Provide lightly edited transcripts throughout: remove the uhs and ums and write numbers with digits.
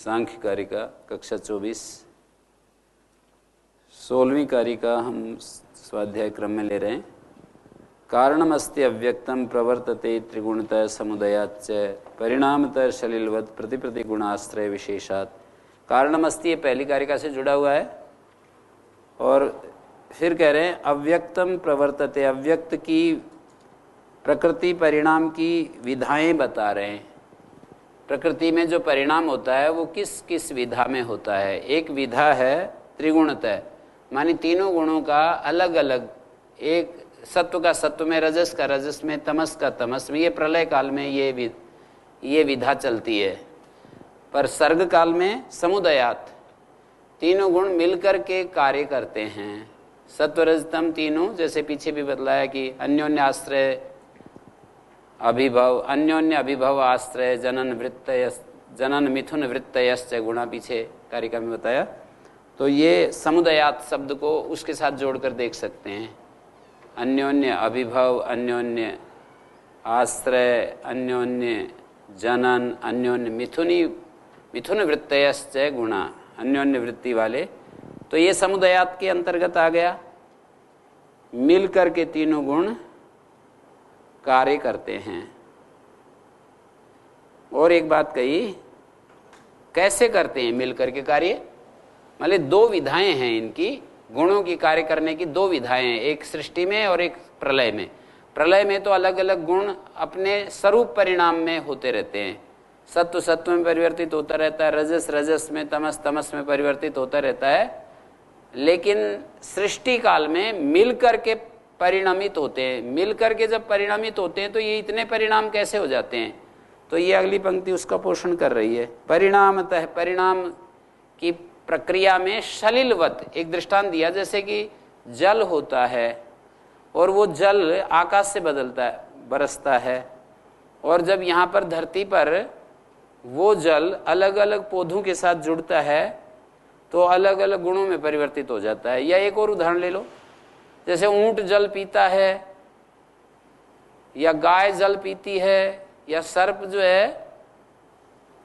सांख्य कारिका कक्षा 24 16वीं कारिका हम स्वाध्याय क्रम में ले रहे हैं। कारणमस्ति अव्यक्तम प्रवर्तते त्रिगुणतः समुदयाच्च परिणामतः सलिलवत् प्रतिप्रति गुणाश्रय विशेषात्। कारणमस्ति ये पहली कारिका से जुड़ा हुआ है और फिर कह रहे हैं अव्यक्तम प्रवर्तते, अव्यक्त की प्रकृति परिणाम की विधाएं बता रहे हैं। प्रकृति में जो परिणाम होता है वो किस किस विधा में होता है। एक विधा है त्रिगुणतः, मानी तीनों गुणों का अलग अलग, एक सत्व का सत्व में, रजस का रजस में, तमस का तमस में। ये प्रलय काल में ये विधा चलती है। पर सर्ग काल में समुदयात तीनों गुण मिलकर के कार्य करते हैं। सत्व रजतम तीनों, जैसे पीछे भी बतलाया कि अन्योन्य आश्रय अभिभव, अन्योन्य अभिभव आश्रय जनन मिथुन वृत्तयश्च गुणा, पीछे कारिका में बताया। तो ये समुदयात शब्द को उसके साथ जोड़कर देख सकते हैं। अन्योन्य अभिभव, अन्योन्य आश्रय, अन्योन्य जनन, अन्योन्य मिथुन वृत्तयश्च गुणा, अन्योन्य वृत्ति वाले। तो ये समुदयात के अंतर्गत आ गया। मिल करके तीनों गुण कार्य करते हैं। और एक बात कही, कैसे करते हैं मिलकर के कार्य? मतलब दो विधाएं हैं इनकी, गुणों की कार्य करने की दो विधाएं हैं, एक सृष्टि में और एक प्रलय में। प्रलय में तो अलग अलग गुण अपने स्वरूप परिणाम में होते रहते हैं। सत्व सत्व में परिवर्तित होता रहता है, रजस रजस में, तमस तमस में परिवर्तित होता रहता है। लेकिन सृष्टि काल में मिल करके परिणामित होते हैं। मिल करके जब परिणामित होते हैं तो ये इतने परिणाम कैसे हो जाते हैं? तो ये अगली पंक्ति उसका पोषण कर रही है। परिणामतः, परिणाम की प्रक्रिया में सलिलवत एक दृष्टांत दिया, जैसे कि जल होता है और वो जल आकाश से बरसता है, और जब यहाँ पर धरती पर वो जल अलग अलग पौधों के साथ जुड़ता है तो अलग अलग गुणों में परिवर्तित हो जाता है। या एक और उदाहरण ले लो, जैसे ऊंट जल पीता है, या गाय जल पीती है, या सर्प जो है,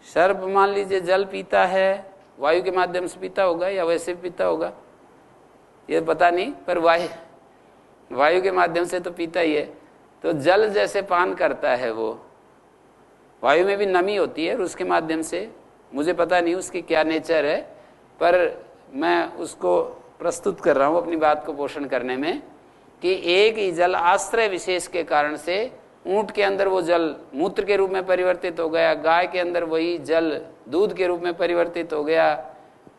सर्प मान लीजिए जल पीता है, वायु के माध्यम से पीता होगा या वैसे भी पीता होगा, ये पता नहीं, पर वायु के माध्यम से तो पीता ही है। तो जल जैसे पान करता है वो, वायु में भी नमी होती है और उसके माध्यम से, मुझे पता नहीं उसकी क्या नेचर है, पर मैं उसको प्रस्तुत कर रहा हूँ अपनी बात को पोषण करने में, कि एक ही जल आश्रय विशेष के कारण से ऊंट के अंदर वो जल मूत्र के रूप में परिवर्तित हो गया, गाय के अंदर वही जल दूध के रूप में परिवर्तित हो गया,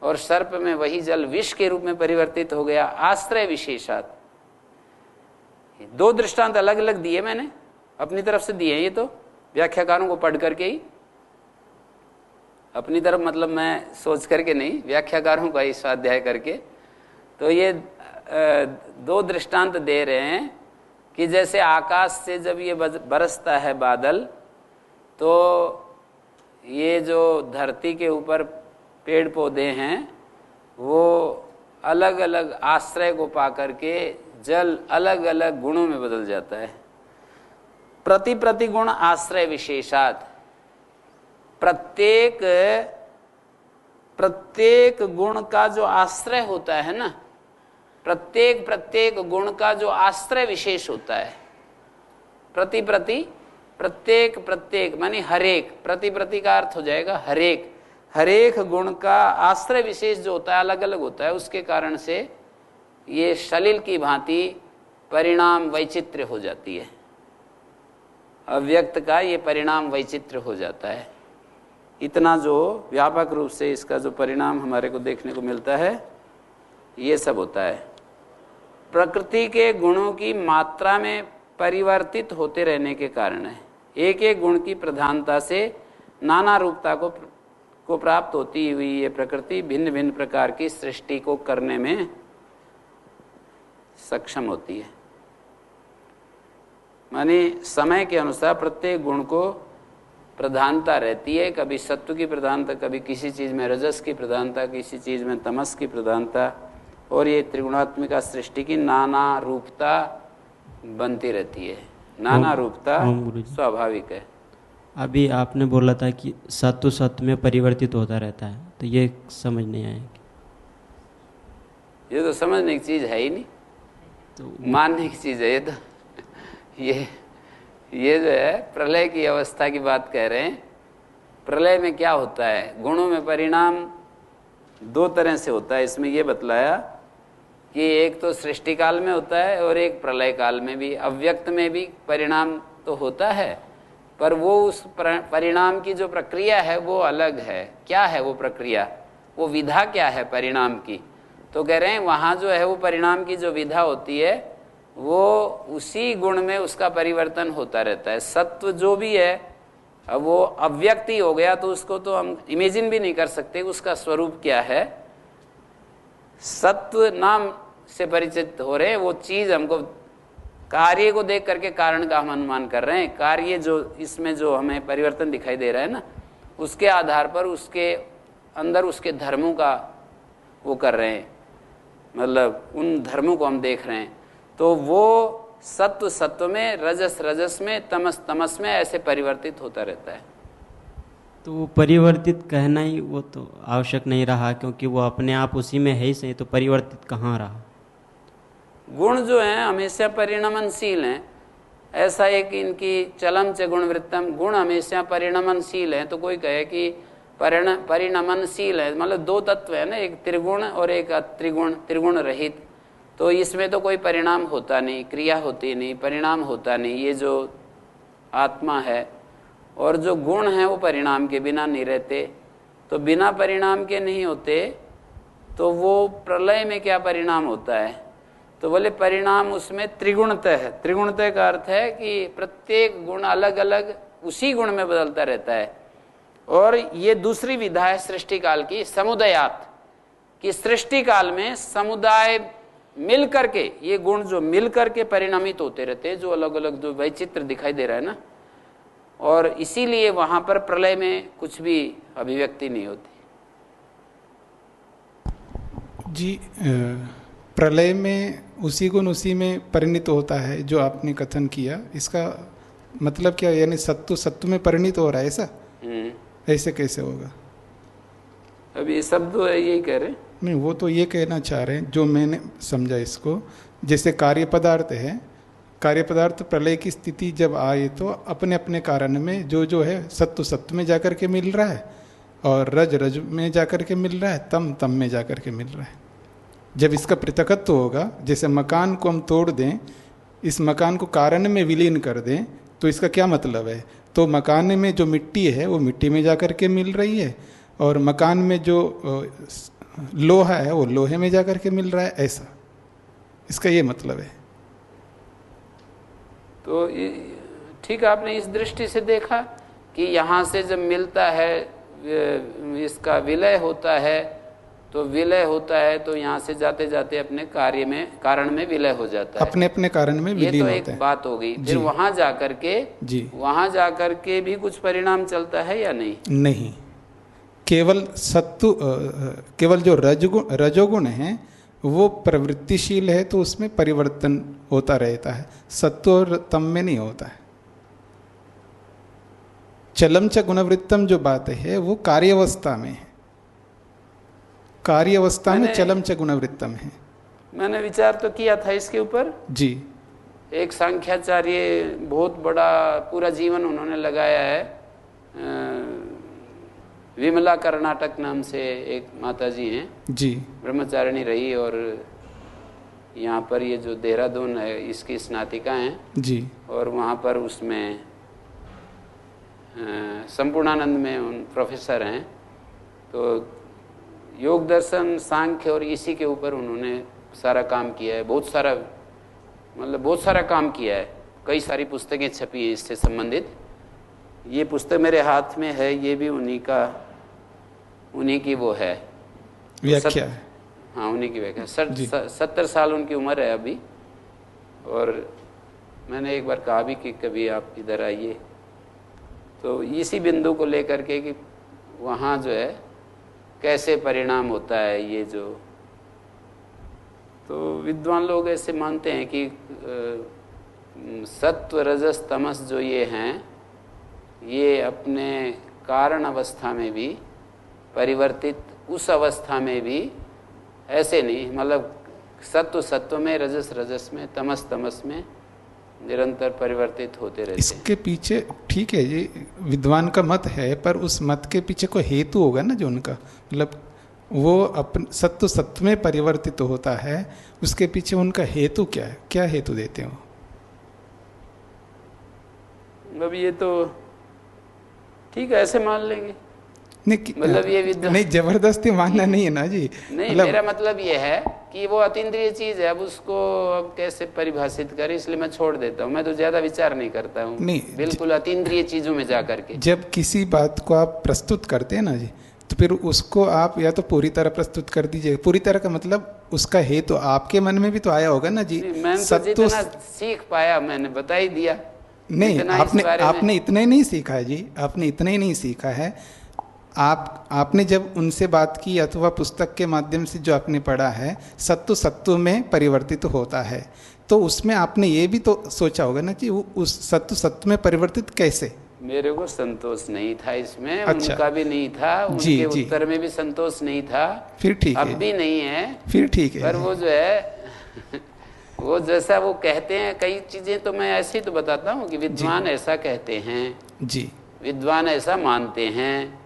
और सर्प में वही जल विष के रूप में परिवर्तित हो गया। आश्रय विशेषात। दो दृष्टांत अलग अलग दिए मैंने, अपनी तरफ से दिए। ये तो व्याख्याकारों को पढ़ करके ही, अपनी तरफ मतलब मैं सोच करके नहीं, व्याख्याकारों का ही स्वाध्याय करके। तो ये दो दृष्टांत दे रहे हैं कि जैसे आकाश से जब ये बरसता है बादल, तो ये जो धरती के ऊपर पेड़ पौधे हैं वो अलग अलग आश्रय को पा करके जल अलग अलग गुणों में बदल जाता है। प्रति गुण आश्रय विशेषात। प्रत्येक गुण का जो आश्रय होता है ना, प्रत्येक गुण का जो आश्रय विशेष होता है। प्रत्येक मानी हरेक, प्रति का अर्थ हो जाएगा हरेक गुण का आश्रय विशेष जो होता है अलग अलग होता है। उसके कारण से ये सलिल की भांति परिणाम वैचित्र्य हो जाती है। अव्यक्त का ये परिणाम वैचित्र्य हो जाता है। इतना जो व्यापक रूप से इसका जो परिणाम हमारे को देखने को मिलता है, ये सब होता है। प्रकृति के गुणों की मात्रा में परिवर्तित होते रहने के कारण है। एक एक गुण की प्रधानता से नाना रूपता को प्राप्त होती हुई ये प्रकृति भिन्न भिन्न प्रकार की सृष्टि को करने में सक्षम होती है। माने समय के अनुसार प्रत्येक गुण को प्रधानता रहती है। कभी सत्व की प्रधानता, कभी किसी चीज में रजस की प्रधानता, किसी चीज में तमस की प्रधानता, और ये त्रिगुणात्मिका सृष्टि की नाना रूपता बनती रहती है। नाना रूपता स्वाभाविक है। अभी आपने बोला था कि सत्व सत्व में परिवर्तित होता रहता है, तो ये समझ नहीं आया। ये तो समझने की चीज है ही नहीं, तो मानने की चीज है ये तो। ये जो है प्रलय की अवस्था की बात कह रहे हैं। प्रलय में क्या होता है, गुणों में परिणाम दो तरह से होता है। इसमें ये बतलाया कि एक तो सृष्टि काल में होता है और एक प्रलय काल में भी। अव्यक्त में भी परिणाम तो होता है, पर वो उस परिणाम की जो प्रक्रिया है वो अलग है। क्या है वो प्रक्रिया, वो विधा क्या है परिणाम की? तो कह रहे हैं वहाँ जो है वो परिणाम की जो विधा होती है वो उसी गुण में उसका परिवर्तन होता रहता है। सत्व जो भी है, अब वो अव्यक्त ही हो गया तो उसको तो हम इमेजिन भी नहीं कर सकते उसका स्वरूप क्या है। सत्व नाम से परिचित हो रहे हैं, वो चीज हमको कार्य को देख करके कारण का हम अनुमान कर रहे हैं। कार्य जो इसमें जो हमें परिवर्तन दिखाई दे रहा है ना, उसके आधार पर उसके अंदर उसके धर्मों का वो कर रहे हैं, मतलब उन धर्मों को हम देख रहे हैं। तो वो सत्व सत्व में, रजस रजस में, तमस तमस में ऐसे परिवर्तित होता रहता है। तो वो परिवर्तित कहना ही वो तो आवश्यक नहीं रहा, क्योंकि वो अपने आप उसी में है ही सही, तो परिवर्तित कहाँ रहा? गुण जो हैं हमेशा परिणमनशील हैं, ऐसा एक इनकी चलम च गुण वृत्तम, गुण हमेशा परिणमनशील हैं। तो कोई कहे कि परिणमनशील है, मतलब दो तत्व है ना, एक त्रिगुण और एक अत्रिगुण, त्रिगुण रहित। तो इसमें तो कोई परिणाम होता नहीं, क्रिया होती नहीं, परिणाम होता नहीं। ये जो आत्मा है और जो गुण है वो परिणाम के बिना नहीं रहते, तो बिना परिणाम के नहीं होते। तो वो प्रलय में क्या परिणाम होता है, तो बोले परिणाम उसमें त्रिगुणतः है। त्रिगुणतः का अर्थ है कि प्रत्येक गुण अलग अलग उसी गुण में बदलता रहता है। और ये दूसरी विधा है सृष्टि काल की, समुदायात, कि सृष्टि काल में समुदाय मिल करके, ये गुण जो मिल करके परिणामित होते रहते हैं, जो अलग अलग जो वैचित्र दिखाई दे रहा है ना, और इसीलिए वहां पर प्रलय में कुछ भी अभिव्यक्ति नहीं होती। जी, प्रलय में उसी गुण उसी में परिणित होता है जो आपने कथन किया, इसका मतलब क्या? यानी सत्व सत्व में परिणित हो रहा है ऐसा? ऐसे कैसे होगा? अभी शब्द यही कह रहे हैं। नहीं, वो तो ये कहना चाह रहे हैं, जो मैंने समझा इसको, जैसे कार्य पदार्थ है, कार्य पदार्थ प्रलय की स्थिति जब आए तो अपने अपने कारण में जो जो है सत्व सत्व में जाकर के मिल रहा है और रज रज में जाकर के मिल रहा है, तम तम में जाकर के मिल रहा है। जब इसका पृथकत्व होगा, जैसे मकान को हम तोड़ दें, इस मकान को कारण में विलीन कर दें, तो इसका क्या मतलब है? तो मकान में जो मिट्टी है वो मिट्टी में जाकर के मिल रही है और मकान में जो लोहा है वो लोहे में जाकर के मिल रहा है, ऐसा इसका ये मतलब है। तो ठीक, आपने इस दृष्टि से देखा कि यहाँ से जब मिलता है, इसका विलय होता है, तो विलय होता है तो यहाँ से जाते जाते अपने कार्य में, कारण में विलय हो जाता है, अपने अपने कारण में विलीन होता है। ये तो एक बात हो गई। फिर वहां जाकर के जी, वहां जाकर के भी कुछ परिणाम चलता है या नहीं? नहीं, केवल सत्व, केवल जो रजोगुण है वो प्रवृत्तिशील है, तो उसमें परिवर्तन होता रहता है, सत्व और तम में नहीं होता है। चलम च गुणवृत्तम जो बात है वो कार्यावस्था में है, कार्यावस्था में चलम च गुणवृत्तम है। मैंने विचार तो किया था इसके ऊपर जी। एक सांख्याचार्य, बहुत बड़ा पूरा जीवन उन्होंने लगाया है, विमला कर्नाटक नाम से एक माता जी हैं जी, ब्रह्मचारिणी रही, और यहाँ पर ये जो देहरादून है इसकी स्नातिका हैं जी, और वहाँ पर उसमें संपूर्णानंद में उन प्रोफेसर हैं। तो योग दर्शन, सांख्य और इसी के ऊपर उन्होंने सारा काम किया है, बहुत सारा, मतलब बहुत सारा काम किया है। कई सारी पुस्तकें छपी हैं इससे संबंधित। ये पुस्तक मेरे हाथ में है, ये भी उन्हीं की वो है, व्याख्या है। हाँ, उन्हीं की व्याख्या। 70 साल उनकी उम्र है अभी, और मैंने एक बार कहा भी कि कभी आप इधर आइए, तो इसी बिंदु को लेकर के कि वहाँ जो है कैसे परिणाम होता है ये जो, तो विद्वान लोग ऐसे मानते हैं कि सत्व रजस तमस जो ये हैं, ये अपने कारण अवस्था में भी परिवर्तित, उस अवस्था में भी ऐसे नहीं, मतलब सत्व सत्व में, रजस रजस में, तमस तमस में निरंतर परिवर्तित होते रहते हैं। इसके पीछे ठीक है, ये विद्वान का मत है, पर उस मत के पीछे कोई हेतु होगा ना जो उनका, मतलब वो अपन सत्व सत्व में परिवर्तित होता है, उसके पीछे उनका हेतु क्या है, क्या हेतु देते हो? अब ये तो ठीक है, ऐसे मान लेंगे। नहीं मतलब ये विद्वान नहीं, जबरदस्ती मानना नहीं है ना जी। नहीं, मेरा मतलब ये है कि वो अतीन्द्रिय चीज है, अब उसको अब कैसे परिभाषित करें, इसलिए मैं छोड़ देता हूँ। मैं तो ज्यादा विचार नहीं करता हूँ, नहीं, बिल्कुल अतीन्द्रिय चीजों में जा करके। जब किसी बात को आप प्रस्तुत करते हैं ना जी, तो फिर उसको आप या तो पूरी तरह प्रस्तुत कर दीजिए। पूरी तरह का मतलब उसका हेतु आपके मन में भी तो आया होगा ना जी। मैंने तो जितना सीख पाया मैंने बता ही दिया। नहीं, आपने इतना ही नहीं सीखा है जी, आपने इतना ही नहीं सीखा है। आपने जब उनसे बात की अथवा पुस्तक के माध्यम से जो आपने पढ़ा है, सत्व सत्व में परिवर्तित होता है, तो उसमें आपने ये भी तो सोचा होगा ना कि उस सत्व सत्व में परिवर्तित कैसे? मेरे को संतोष नहीं था इसमें। अच्छा, उनका भी नहीं था, जी, उनके उत्तर में भी संतोष नहीं था। फिर ठीक है, अब भी नहीं है, फिर ठीक है। पर वो जो है वो जैसा वो कहते हैं, कई चीजें तो मैं ऐसे ही तो बताता हूँ कि विद्वान ऐसा कहते हैं जी, विद्वान ऐसा मानते हैं,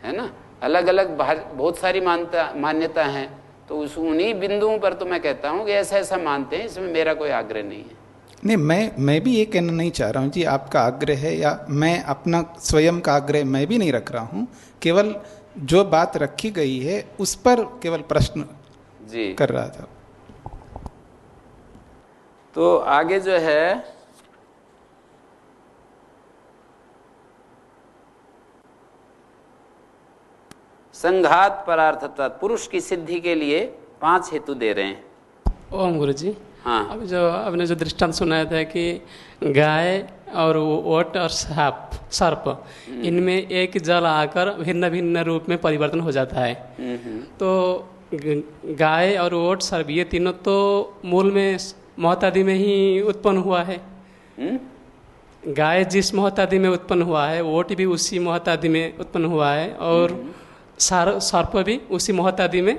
है ना। अलग अलग बहुत सारी मान्यता हैं, तो उस उन्हीं बिंदुओं पर तो मैं कहता हूँ कि ऐसा ऐसा मानते हैं, इसमें मेरा कोई आग्रह नहीं है। नहीं, मैं भी ये कहना नहीं चाह रहा हूँ जी आपका आग्रह है, या मैं अपना स्वयं का आग्रह मैं भी नहीं रख रहा हूँ। केवल जो बात रखी गई है उस पर केवल प्रश्न जी कर रहा था। तो आगे जो है संघात परार्थत्व, पुरुष की सिद्धि के लिए 5 हेतु दे रहे हैं। ओम गुरु जी। हाँ, अब जो आपने जो दृष्टांत सुनाया था कि गाय और ओट और सर्प इनमें एक जल आकर भिन्न भिन्न रूप में परिवर्तन हो जाता है। तो गाय और ओट सर्प ये तीनों तो मूल में मोहतादी में ही उत्पन्न हुआ है। गाय जिस मोहतादी में उत्पन्न हुआ है, ओट भी उसी मोहतादी में उत्पन्न हुआ है, और सर्प भी उसी मोहतादी में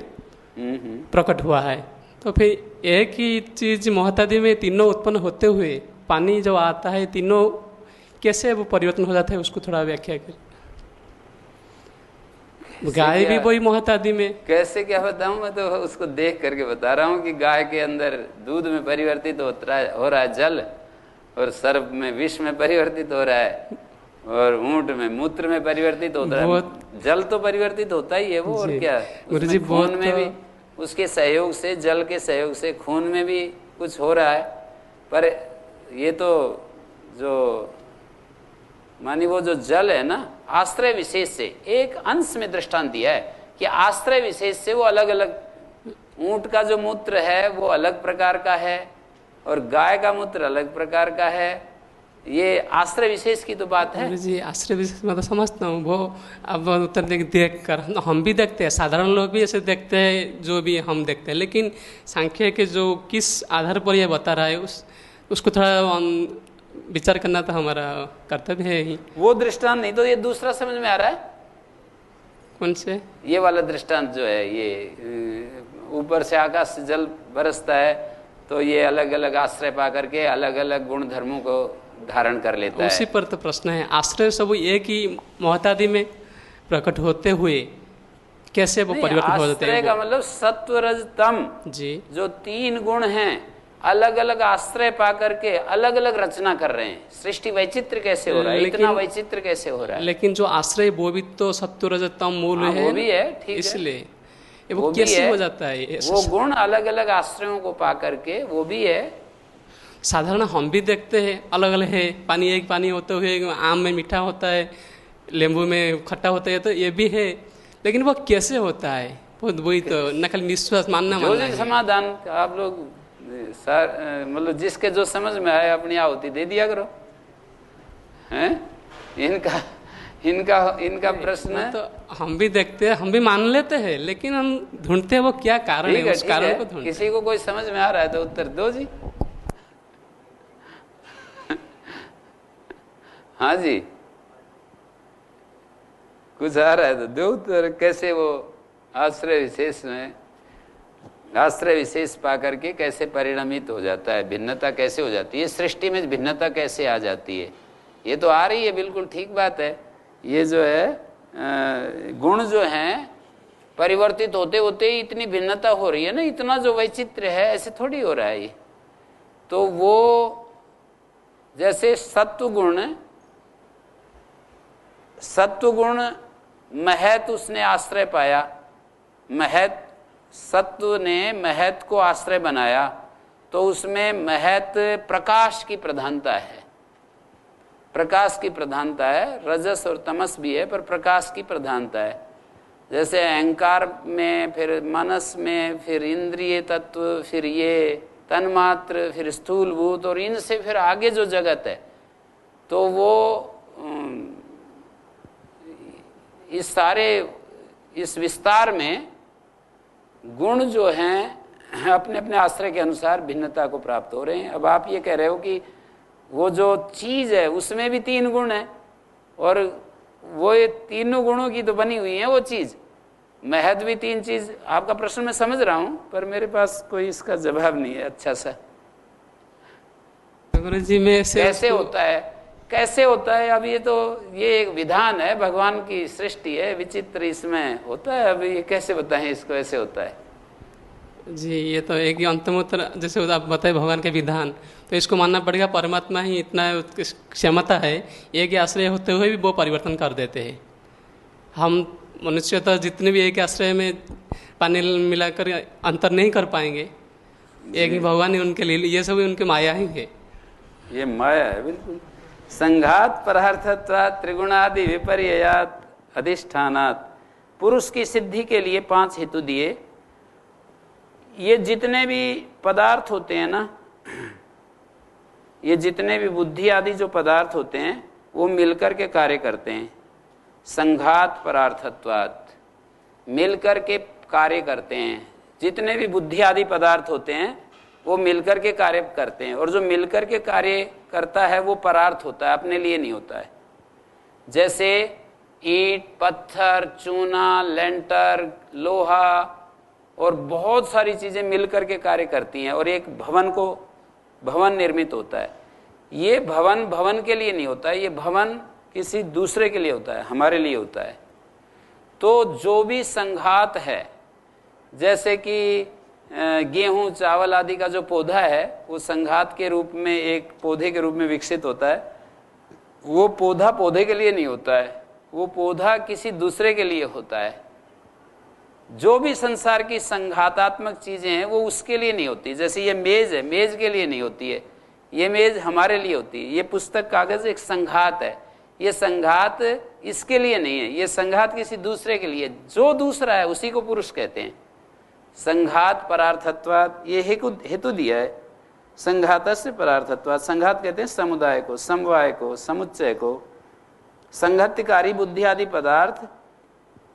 प्रकट हुआ है। तो फिर एक ही चीज मोहतादी में तीनों उत्पन्न होते हुए पानी जो आता है, तीनों कैसे वो परिवर्तन हो जाता है, उसको थोड़ा व्याख्या करें। गाय भी वही मोहतादी में, कैसे क्या बताऊं, मैं तो उसको देख करके बता रहा हूँ कि गाय के अंदर दूध में परिवर्तित हो रहा है जल, और सर्प में विष में परिवर्तित हो रहा है, और ऊंट में मूत्र में परिवर्तित होता है। जल तो परिवर्तित होता ही है वो, और क्या खून में भी उसके सहयोग से, जल के सहयोग से खून में भी कुछ हो रहा है। पर ये तो जो मानी वो जो जल है ना, आश्रय विशेष से एक अंश में दृष्टांत दिया है कि आश्रय विशेष से वो अलग अलग, ऊंट का जो मूत्र है वो अलग प्रकार का है और गाय का मूत्र अलग प्रकार का है। ये आश्रय विशेष की तो बात है जी। आश्रय विशेष मैं तो समझता हूँ वो, अब उत्तर देख कर हम भी देखते हैं, साधारण लोग भी ऐसे देखते हैं, जो भी हम देखते हैं, लेकिन सांख्य के जो किस आधार पर यह बता रहा है उसको थोड़ा विचार करना तो हमारा कर्तव्य है ही। वो दृष्टांत नहीं तो ये दूसरा समझ में आ रहा है। कौन से? ये वाला दृष्टांत जो है, ये ऊपर से आकाश से जल बरसता है तो ये अलग अलग आश्रय पा करके अलग अलग गुण धर्मों को धारण कर लेता है। उसी पर तो प्रश्न है, आश्रय सब एक ही मोहतादी में प्रकट होते हुए कैसे वो परिवर्तन हो जाते हैं? आश्रय का मतलब सत्व रज तम जी, जो 3 गुण हैं, अलग अलग आश्रय पा करके अलग अलग रचना कर रहे हैं। सृष्टि वैचित्र कैसे हो रहा है, इतना वैचित्र कैसे हो रहा है? लेकिन जो आश्रय वो भी तो सत्व रज तम मूल है, वो भी है, ठीक है। इसलिए वो कैसे हो जाता है? वो गुण अलग अलग आश्रयों को पा करके वो भी है। साधारण हम भी देखते हैं अलग अलग है, पानी एक पानी होते हुए आम में मीठा होता है, लेंबू में खट्टा होता है, तो ये भी है, लेकिन वो कैसे होता है वही तो नकल निश्वास मानना है। समाधान आप लोग मतलब जिसके जो समझ में आए अपनी आहुति दे दिया करो, हैं? इनका प्रश्न है। तो हम भी देखते हैं, हम भी मान लेते हैं, लेकिन हम ढूंढते हैं वो क्या कारण है, उस कारण को ढूंढते। किसी को कोई समझ में आ रहा है तो उत्तर दो जी। हाँ जी, कुछ आ रहा है तो दो उत्तर। कैसे वो आश्रय विशेष में आश्रय विशेष पा करके कैसे परिणमित हो जाता है, भिन्नता कैसे हो जाती है, सृष्टि में भिन्नता कैसे आ जाती है। ये तो आ रही है, बिल्कुल ठीक बात है। ये जो है गुण जो हैं परिवर्तित होते होते ही इतनी भिन्नता हो रही है ना, इतना जो वैचित्र्य है, ऐसे थोड़ी हो रहा है ये। तो वो जैसे सत्वगुण महत उसने आश्रय पाया, महत सत्व ने महत को आश्रय बनाया, तो उसमें महत प्रकाश की प्रधानता है, प्रकाश की प्रधानता है। रजस और तमस भी है पर प्रकाश की प्रधानता है। जैसे अहंकार में, फिर मनस में, फिर इंद्रिय तत्व, फिर ये तन्मात्र, फिर स्थूलभूत, और इनसे फिर आगे जो जगत है, तो वो इस विस्तार में गुण जो हैं अपने अपने आश्रय के अनुसार भिन्नता को प्राप्त हो रहे हैं। अब आप ये कह रहे हो कि वो जो चीज है उसमें भी 3 गुण है, और वो ये तीनों गुणों की तो बनी हुई है वो चीज, महद भी 3 चीज। आपका प्रश्न मैं समझ रहा हूं, पर मेरे पास कोई इसका जवाब नहीं है अच्छा सा। गुरु जी में कैसे होता है, कैसे होता है? अब ये एक विधान है, भगवान की सृष्टि है, विचित्र इसमें होता है। अब ये कैसे बताएं इसको, ऐसे होता है जी। ये तो एक अंतमोत्तर जैसे आप बताए भगवान के विधान, तो इसको मानना पड़ेगा परमात्मा ही इतना क्षमता है, एक ही आश्रय होते हुए भी वो परिवर्तन कर देते हैं। हम मनुष्य तो जितने भी एक आश्रय में पानी मिलाकर अंतर नहीं कर पाएंगे, एक ही भगवान ही उनके लिए, ये सब उनके माया ही है। ये माया है बिल्कुल। संघात परार्थत्वात् त्रिगुणादि विपर्ययात् अधिष्ठानात्, पुरुष की सिद्धि के लिए 5 हेतु दिए। ये जितने भी पदार्थ होते हैं ना, ये जितने भी बुद्धि आदि जो पदार्थ होते हैं वो मिलकर के कार्य करते हैं। संघात परार्थत्वात्, मिलकर के कार्य करते हैं। जितने भी बुद्धि आदि पदार्थ होते हैं वो मिलकर के कार्य करते हैं, और जो मिलकर के कार्य करता है वो परार्थ होता है, अपने लिए नहीं होता है। जैसे ईंट, पत्थर, चूना, लेंटर, लोहा और बहुत सारी चीजें मिलकर के कार्य करती हैं, और एक भवन निर्मित होता है। ये भवन के लिए नहीं होता है, ये भवन किसी दूसरे के लिए होता है, हमारे लिए होता है। तो जो भी संघात है, जैसे कि गेहूं, चावल आदि का जो पौधा है वो संघात के रूप में, एक पौधे के रूप में विकसित होता है। वो पौधा पौधे के लिए नहीं होता है, वो पौधा किसी दूसरे के लिए होता है। जो भी संसार की संघातात्मक चीजें हैं वो उसके लिए नहीं होती। जैसे ये मेज है, मेज के लिए नहीं होती है, ये मेज हमारे लिए होती है। ये पुस्तक, कागज एक संघात है, ये संघात इसके लिए नहीं है, ये संघात किसी दूसरे के लिए। जो दूसरा है उसी को पुरुष कहते हैं। संघात परार्थत्वात्, ये हेतु दिया है। संघातस्य परार्थत्वात्, संघात कहते हैं समुदाय को, समवाय को, समुच्चय को। संघातिकारी बुद्धि आदि पदार्थ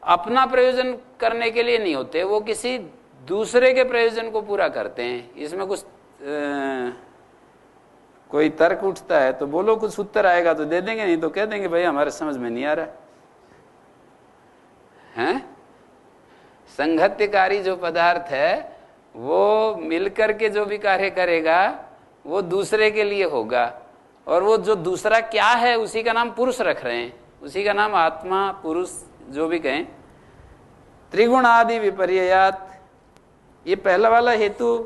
अपना प्रयोजन करने के लिए नहीं होते, वो किसी दूसरे के प्रयोजन को पूरा करते हैं। इसमें कुछ कोई तर्क उठता है तो बोलो, कुछ उत्तर आएगा तो दे देंगे, नहीं तो कह देंगे भाई हमारे समझ में नहीं आ रहा है। संघात्यकारी जो पदार्थ है वो मिलकर के जो भी कार्य करेगा वो दूसरे के लिए होगा, और वो जो दूसरा क्या है उसी का नाम पुरुष रख रहे हैं, उसी का नाम आत्मा, पुरुष जो भी कहें। त्रिगुण आदि विपर्ययात्, ये पहला वाला हेतु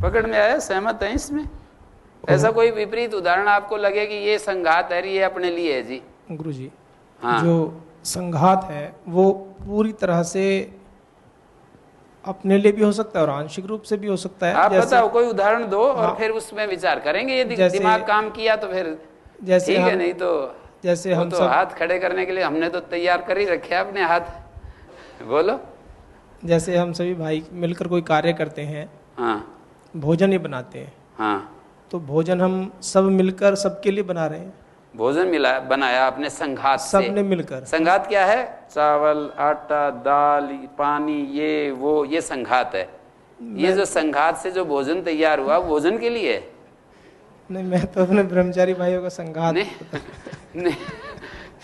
पकड़ में आया, सहमत है इसमें? ऐसा कोई विपरीत उदाहरण आपको लगे कि ये संघात है, ये अपने लिए है जी? गुरुजी, हाँ, जो संघात है वो पूरी तरह से अपने लिए भी हो सकता है और आंशिक रूप से भी हो सकता है। आप बताओ कोई उदाहरण दो, और हाँ, फिर उसमें विचार करेंगे। यदि जैसे, दिमाग काम किया तो फिर जैसे ठीक है, नहीं तो जैसे हम तो सब हाथ खड़े करने के लिए हमने तो तैयार कर ही रखे अपने हाथ। बोलो। जैसे हम सभी भाई मिलकर कोई कार्य करते हैं, हाँ भोजन ही बनाते हैं, हाँ, तो भोजन हम सब मिलकर सबके लिए बना रहे हैं। भोजन बनाया आपने संघात से। सबने मिलकर। संघात क्या है? चावल, आटा, दाल, पानी, ये संघात है। ये जो संघात से जो भोजन तैयार हुआ भोजन के लिए है। नहीं, मैं तो अपने ब्रह्मचारी भाइयों का संघात नहीं,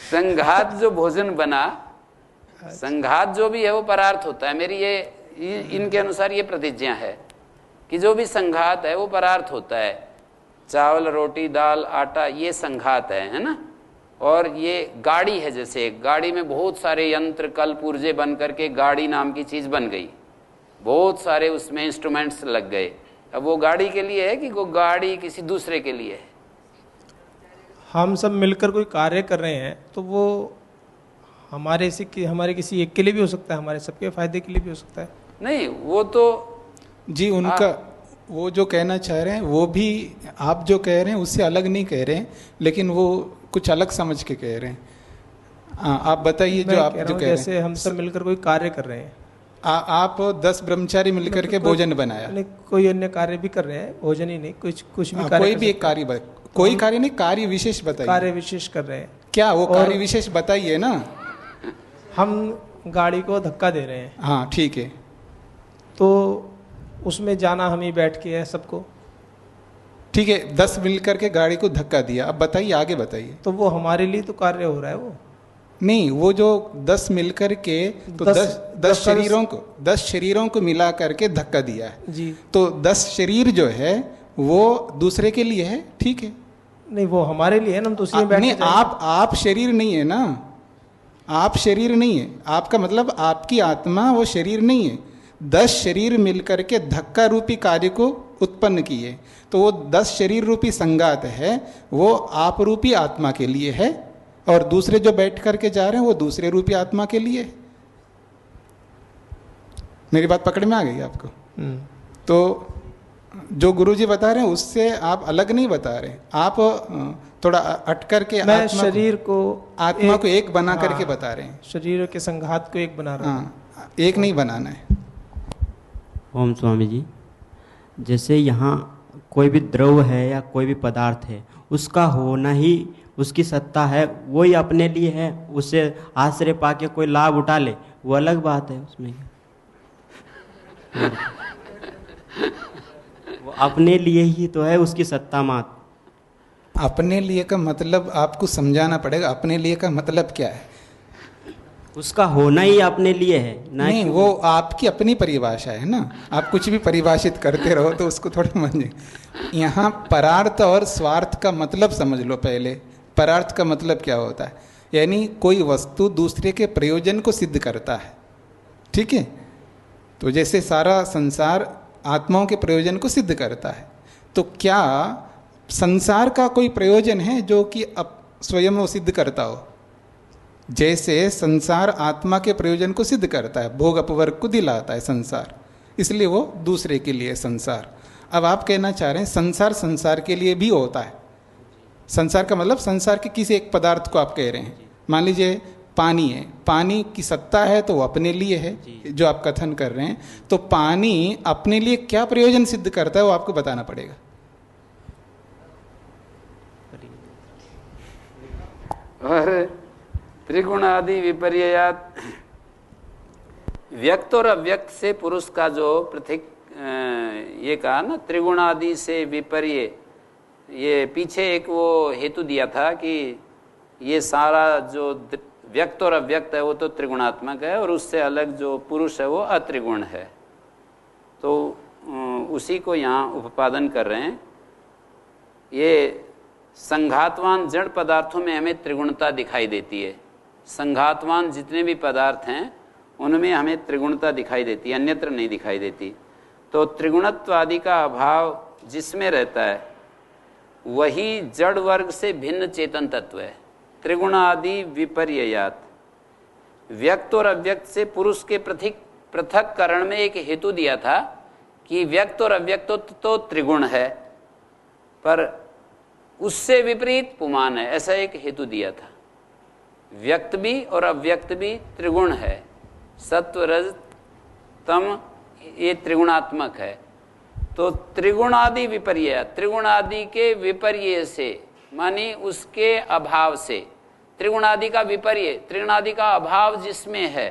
संघात जो भोजन बना, संघात जो भी है वो परार्थ होता है। मेरी ये इनके अनुसार ये प्रतिज्ञा है कि जो भी संघात है वो परार्थ होता है। चावल, रोटी, दाल, आटा, ये संघात है ना। और ये गाड़ी है, जैसे गाड़ी में बहुत सारे यंत्र, कल पुर्जे बन करके गाड़ी नाम की चीज बन गई, बहुत सारे उसमें इंस्ट्रूमेंट्स लग गए। अब वो गाड़ी के लिए है कि वो गाड़ी किसी दूसरे के लिए है? हम सब मिलकर कोई कार्य कर रहे हैं तो वो हमारे किसी एक के लिए भी हो सकता है, हमारे सबके फायदे के लिए भी हो सकता है। नहीं, वो तो जी उनका वो जो कहना चाह रहे हैं वो भी आप जो कह रहे हैं उससे अलग नहीं कह रहे हैं, लेकिन वो कुछ अलग समझ के कह रहे हैं। आप बताइए जो आप जो कह रहे हैं। जैसे हम सब मिलकर कोई कार्य कर रहे हैं, आप 10 ब्रह्मचारी मिलकर के भोजन बनाया, कोई अन्य कार्य भी कर रहे हैं, भोजन ही नहीं, कुछ भी कार्य, कोई भी एक कार्य, कोई कार्य नहीं, कार्य विशेष बताइए। कार्य विशेष कर रहे हैं, क्या वो कार्य विशेष बताइए ना। हम गाड़ी को धक्का दे रहे हैं, हाँ ठीक है, तो उसमें जाना हम ही बैठ के है सबको, ठीक है, 10 मिलकर के गाड़ी को धक्का दिया। अब बताइए, आगे बताइए। तो वो हमारे लिए तो कार्य हो रहा है। वो नहीं, वो जो 10 मिलकर के तो 10 शरीरों को मिला करके धक्का दिया है जी, तो 10 शरीर जो है वो दूसरे के लिए है, ठीक है। नहीं, वो हमारे लिए है ना, हम तो उसी में बैठ नहीं, आप शरीर नहीं है ना, आप शरीर नहीं है, आपका मतलब आपकी आत्मा वो शरीर नहीं है। 10 शरीर मिलकर के धक्का रूपी कार्य को उत्पन्न किए, तो वो 10 शरीर रूपी संगात है, वो आप रूपी आत्मा के लिए है, और दूसरे जो बैठ करके जा रहे हैं वो दूसरे रूपी आत्मा के लिए है। मेरी बात पकड़ में आ गई आपको? तो जो गुरुजी बता रहे हैं उससे आप अलग नहीं बता रहे, आप थोड़ा अटकर के मैं शरीर को आत्मा को एक बना करके बता रहे हैं। शरीर के संघात को एक बना रहा हूं। हाँ, एक नहीं बनाना है। ओम स्वामी जी, जैसे यहाँ कोई भी द्रव्य है या कोई भी पदार्थ है, उसका होना ही उसकी सत्ता है, वही अपने लिए है। उससे आश्रय पाके कोई लाभ उठा ले, वो अलग बात है। उसमें वो अपने लिए ही तो है, उसकी सत्ता मात्र। अपने लिए का मतलब आपको समझाना पड़ेगा। अपने लिए का मतलब क्या है? उसका होना ही अपने लिए है ना। नहीं, वो आपकी अपनी परिभाषा है ना, आप कुछ भी परिभाषित करते रहो तो उसको थोड़ा समझे। यहाँ परार्थ और स्वार्थ का मतलब समझ लो पहले। परार्थ का मतलब क्या होता है? यानी कोई वस्तु दूसरे के प्रयोजन को सिद्ध करता है, ठीक है। तो जैसे सारा संसार आत्माओं के प्रयोजन को सिद्ध करता है, तो क्या संसार का कोई प्रयोजन है जो कि स्वयं वो सिद्ध करता हो? जैसे संसार आत्मा के प्रयोजन को सिद्ध करता है, भोग अपवर्ग को दिलाता है संसार, इसलिए वो दूसरे के लिए संसार। अब आप कहना चाह रहे हैं संसार संसार के लिए भी होता है। संसार का मतलब संसार के किसी एक पदार्थ को आप कह रहे हैं। मान लीजिए पानी है, पानी की सत्ता है तो वो अपने लिए है, जो आप कथन कर रहे हैं। तो पानी अपने लिए क्या प्रयोजन सिद्ध करता है वो आपको बताना पड़ेगा। और त्रिगुण आदि विपर्ययात, व्यक्त और अव्यक्त से पुरुष का जो पृथक, ये कहा ना त्रिगुण आदि से विपर्य, ये पीछे एक वो हेतु दिया था कि ये सारा जो व्यक्त और अव्यक्त है वो तो त्रिगुणात्मक है, और उससे अलग जो पुरुष है वो अत्रिगुण है। तो उसी को यहाँ उपादन कर रहे हैं। ये संघातवान जड़ पदार्थों में हमें त्रिगुणता दिखाई देती है। संघातवान जितने भी पदार्थ हैं उनमें हमें त्रिगुणता दिखाई देती है, अन्यत्र नहीं दिखाई देती। तो त्रिगुणत्व आदि का अभाव जिसमें रहता है वही जड़ वर्ग से भिन्न चेतन तत्व है। त्रिगुण आदि विपर्ययात, व्यक्त और अव्यक्त से पुरुष के पृथक करण में एक हेतु दिया था कि व्यक्त और अव्यक्त तो त्रिगुण है, पर उससे विपरीत पुमान है, ऐसा एक हेतु दिया था। व्यक्त भी और अव्यक्त भी त्रिगुण है, सत्व रज तम ये त्रिगुणात्मक है। तो त्रिगुणादि विपर्य, त्रिगुणादि के विपर्य से मानी उसके अभाव से, त्रिगुणादि का विपर्य, त्रिगुणादि का अभाव जिसमें है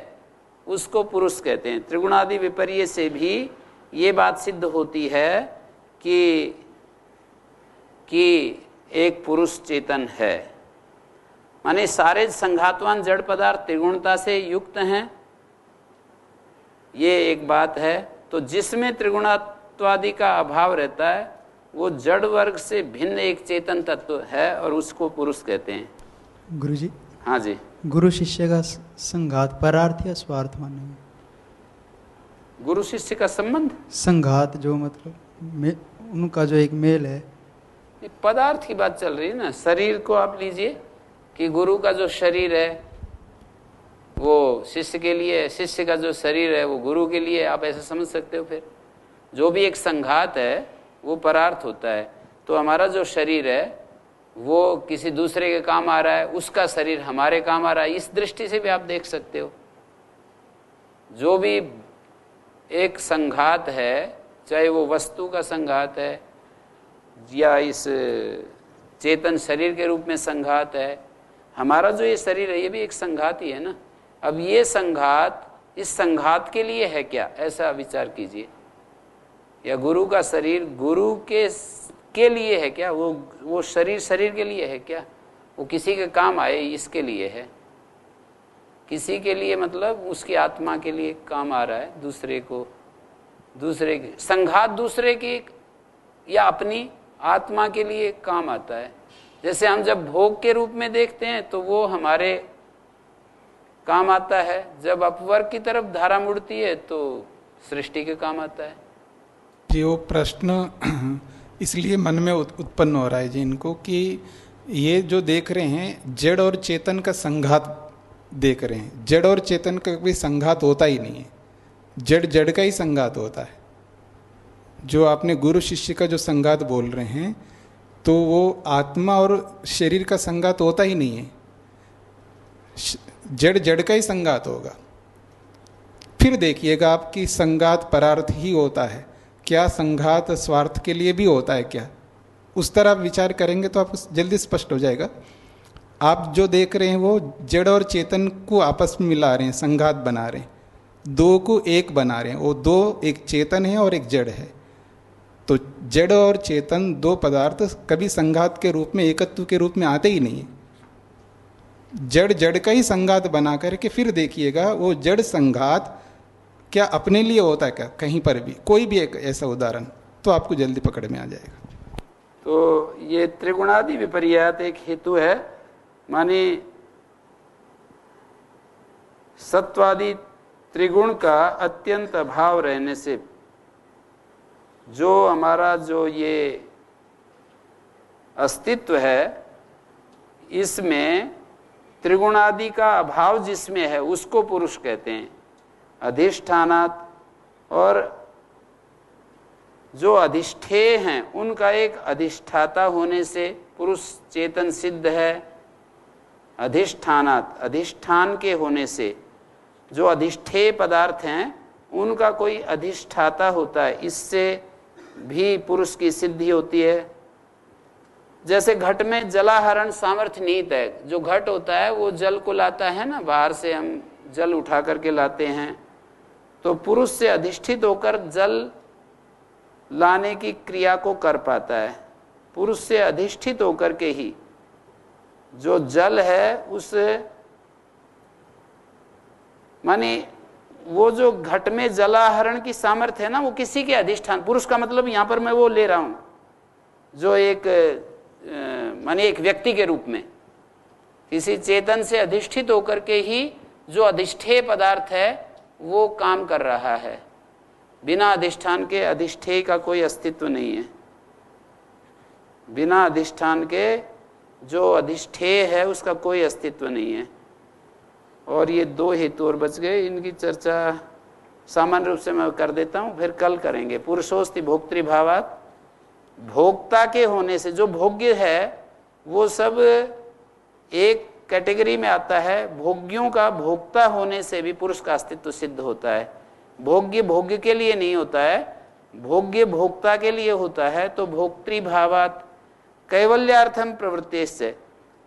उसको पुरुष कहते हैं। त्रिगुणादि विपर्य से भी ये बात सिद्ध होती है कि कि एक पुरुष चेतन है, माने सारे संघातवान जड़ पदार्थ त्रिगुणता से युक्त हैं, ये एक बात है। तो जिसमें त्रिगुणत्वादि का अभाव रहता है वो जड़ वर्ग से भिन्न एक चेतन तत्व है और उसको पुरुष कहते हैं। गुरुजी। हाँ जी। गुरु शिष्य का संघात परार्थ या स्वार्थ मानेंगे? गुरु शिष्य का संबंध, संघात जो मतलब उनका जो एक मेल है, ये पदार्थ की बात चल रही है ना। शरीर को आप लीजिए कि गुरु का जो शरीर है वो शिष्य के लिए, शिष्य का जो शरीर है वो गुरु के लिए, आप ऐसा समझ सकते हो। फिर जो भी एक संघात है वो परार्थ होता है। तो हमारा जो शरीर है वो किसी दूसरे के काम आ रहा है, उसका शरीर हमारे काम आ रहा है, इस दृष्टि से भी आप देख सकते हो। जो भी एक संघात है, चाहे वो वस्तु का संघात है या इस चेतन शरीर के रूप में संघात है, हमारा जो ये शरीर है ये भी एक संघात ही है ना। अब ये संघात इस संघात के लिए है क्या, ऐसा विचार कीजिए। या गुरु का शरीर गुरु के लिए है क्या, वो शरीर शरीर के लिए है क्या, वो किसी के काम आए इसके लिए है। किसी के लिए मतलब उसकी आत्मा के लिए काम आ रहा है, दूसरे के संघात दूसरे की या अपनी आत्मा के लिए काम आता है। जैसे हम जब भोग के रूप में देखते हैं तो वो हमारे काम आता है, जब अपवर्ग की तरफ धारा मुड़ती है तो सृष्टि के काम आता है। जी, वो प्रश्न इसलिए मन में उत्पन्न हो रहा है जी इनको कि ये जो देख रहे हैं जड़ और चेतन का संघात देख रहे हैं। जड़ और चेतन का भी संघात होता ही नहीं है, जड़ जड़ का ही संघात होता है। जो आपने गुरु शिष्य का जो संघात बोल रहे हैं तो वो आत्मा और शरीर का संघात होता ही नहीं है, जड़ जड़ का ही संघात होगा। फिर देखिएगा आपकी संघात परार्थ ही होता है क्या, संघात स्वार्थ के लिए भी होता है क्या, उस तरह आप विचार करेंगे तो आप जल्दी स्पष्ट हो जाएगा। आप जो देख रहे हैं वो जड़ और चेतन को आपस में मिला रहे हैं, संघात बना रहे हैं, दो को एक बना रहे हैं। वो दो, एक चेतन है और एक जड़ है। तो जड़ और चेतन दो पदार्थ कभी संघात के रूप में, एकत्व के रूप में आते ही नहीं है। जड़ जड़ का ही संघात बना करके फिर देखिएगा वो जड़ संघात क्या अपने लिए होता है क्या, कहीं पर भी कोई भी एक ऐसा उदाहरण तो आपको जल्दी पकड़ में आ जाएगा। तो ये त्रिगुणादि विपर्यात एक हेतु है, माने सत्वादि त्रिगुण का अत्यंत अभाव रहने से जो हमारा जो ये अस्तित्व है इसमें त्रिगुणादि का अभाव जिसमें है उसको पुरुष कहते हैं। अधिष्ठानात, और जो अधिष्ठेय हैं उनका एक अधिष्ठाता होने से पुरुष चेतन सिद्ध है। अधिष्ठानात, अधिष्ठान के होने से जो अधिष्ठेय पदार्थ हैं उनका कोई अधिष्ठाता होता है, इससे भी पुरुष की सिद्धि होती है। जैसे घट में जलाहरण सामर्थ्य निहित है, जो घट होता है वो जल को लाता है ना, बाहर से हम जल उठा करके लाते हैं, तो पुरुष से अधिष्ठित होकर जल लाने की क्रिया को कर पाता है। पुरुष से अधिष्ठित होकर के ही जो जल है उस माने वो जो घट में जलाहरण की सामर्थ्य है ना वो किसी के अधिष्ठान, पुरुष का मतलब यहां पर मैं वो ले रहा हूं जो एक माने एक व्यक्ति के रूप में किसी चेतन से अधिष्ठित होकर के ही जो अधिष्ठेय पदार्थ है वो काम कर रहा है। बिना अधिष्ठान के अधिष्ठेय का कोई अस्तित्व नहीं है। बिना अधिष्ठान के जो अधिष्ठेय है उसका कोई अस्तित्व नहीं है। और ये दो हेतु और बच गए, इनकी चर्चा सामान्य रूप से मैं कर देता हूं, फिर कल करेंगे। पुरुषोस्ति भोक्तृभावात्, भोक्ता के होने से जो भोग्य है वो सब एक कैटेगरी में आता है। भोग्यों का भोक्ता होने से भी पुरुष का अस्तित्व सिद्ध होता है। भोग्य भोग्य के लिए नहीं होता है, भोग्य भोक्ता के लिए होता है। तो भोक्तृभावात् कैवल्यार्थम प्रवृत्तिश्च,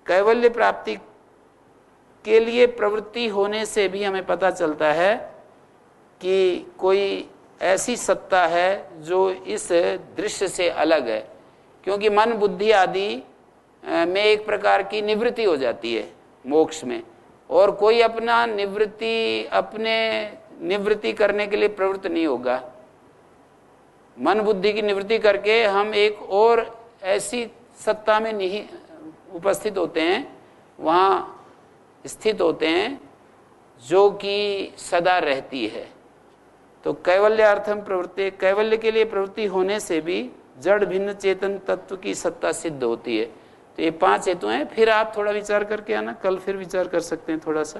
कैवल्य प्राप्ति के लिए प्रवृत्ति होने से भी हमें पता चलता है कि कोई ऐसी सत्ता है जो इस दृश्य से अलग है। क्योंकि मन बुद्धि आदि में एक प्रकार की निवृत्ति हो जाती है मोक्ष में, और कोई अपने निवृत्ति करने के लिए प्रवृत्त नहीं होगा। मन बुद्धि की निवृत्ति करके हम एक और ऐसी सत्ता में नहीं उपस्थित होते हैं, वहां स्थित होते हैं जो कि सदा रहती है। तो कैवल्यार्थम प्रवृत्ति, कैवल्य के लिए प्रवृत्ति होने से भी जड़ भिन्न चेतन तत्व की सत्ता सिद्ध होती है। तो ये 5 हेतु हैं। फिर आप थोड़ा विचार करके आना, कल फिर विचार कर सकते हैं थोड़ा सा।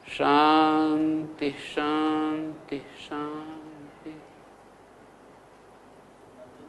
शांति शांति।